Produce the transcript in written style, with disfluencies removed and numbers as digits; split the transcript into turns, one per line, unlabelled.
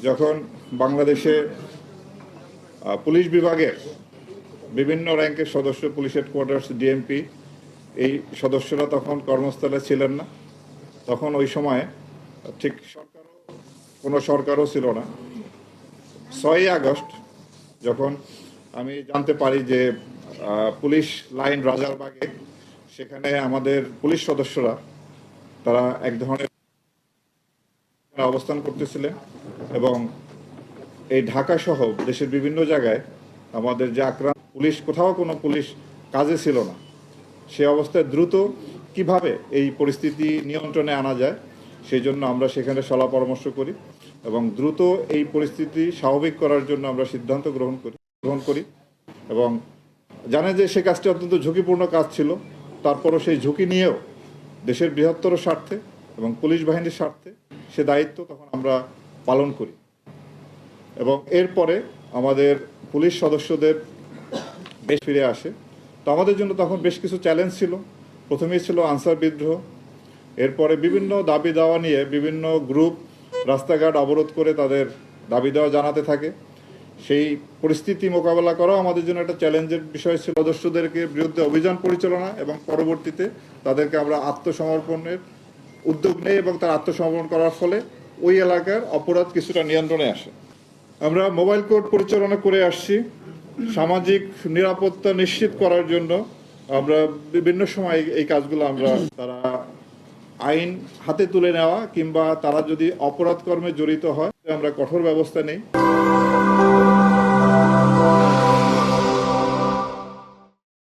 যখন বাংলাদেশে পুলিশ বিভাগের বিভিন্ন র্যাঙ্কের সদস্য, পুলিশ হেডকোয়ার্টার্স, ডিএমপি, এই সদস্যরা তখন কর্মস্থলে ছিলেন না। তখন ওই সময়ে ঠিক কোনো সরকারও ছিল না। 6ই আগস্ট যখন আমি জানতে পারি যে পুলিশ লাইন রাজারবাগে, সেখানে আমাদের পুলিশ সদস্যরা তারা এক ধরনের অবস্থান করতেছিলেন এবং এই ঢাকা সহ দেশের বিভিন্ন জায়গায় আমাদের যে আক্রান্ত পুলিশ, কোথাও কোনো পুলিশ কাজে ছিল না। সে অবস্থায় দ্রুত কিভাবে এই পরিস্থিতি নিয়ন্ত্রণে আনা যায় সেই জন্য আমরা সেখানে সলা পরামর্শ করি এবং দ্রুত এই পরিস্থিতি স্বাভাবিক করার জন্য আমরা সিদ্ধান্ত গ্রহণ করি এবং জানে যে সে কাজটি অত্যন্ত ঝুঁকিপূর্ণ কাজ ছিল। তারপরও সেই ঝুঁকি নিয়েও দেশের বৃহত্তর স্বার্থে এবং পুলিশ বাহিনীর স্বার্থে সে দায়িত্ব তখন আমরা পালন করি এবং এরপরে আমাদের পুলিশ সদস্যদের বেশ ফিরে আসে। তো আমাদের জন্য তখন বেশ কিছু চ্যালেঞ্জ ছিল। প্রথমেই ছিল আনসার বিদ্রোহ, এরপরে বিভিন্ন দাবি দাওয়া নিয়ে বিভিন্ন গ্রুপ রাস্তাঘাট অবরোধ করে তাদের দাবি দেওয়া জানাতে থাকে। সেই পরিস্থিতি মোকাবেলা করাও আমাদের জন্য একটা চ্যালেঞ্জের বিষয় ছিল। সদস্যদেরকে বিরুদ্ধে অভিযান পরিচালনা এবং পরবর্তীতে তাদেরকে আমরা আত্মসমর্পণের উদ্যোগ নেই এবং তার আত্মসমর্পণ করার ফলে ওই এলাকার অপরাধ কিছুটা নিয়ন্ত্রণে আসে। আমরা মোবাইল কোর্ট পরিচালনা করে আসছি। সামাজিক নিরাপত্তা নিশ্চিত করার জন্য আমরা বিভিন্ন সময় এই কাজগুলো তারা আইন হাতে তুলে নেওয়া কিংবা তারা যদি অপরাধ কর্মে জড়িত হয় আমরা কঠোর ব্যবস্থা নেই।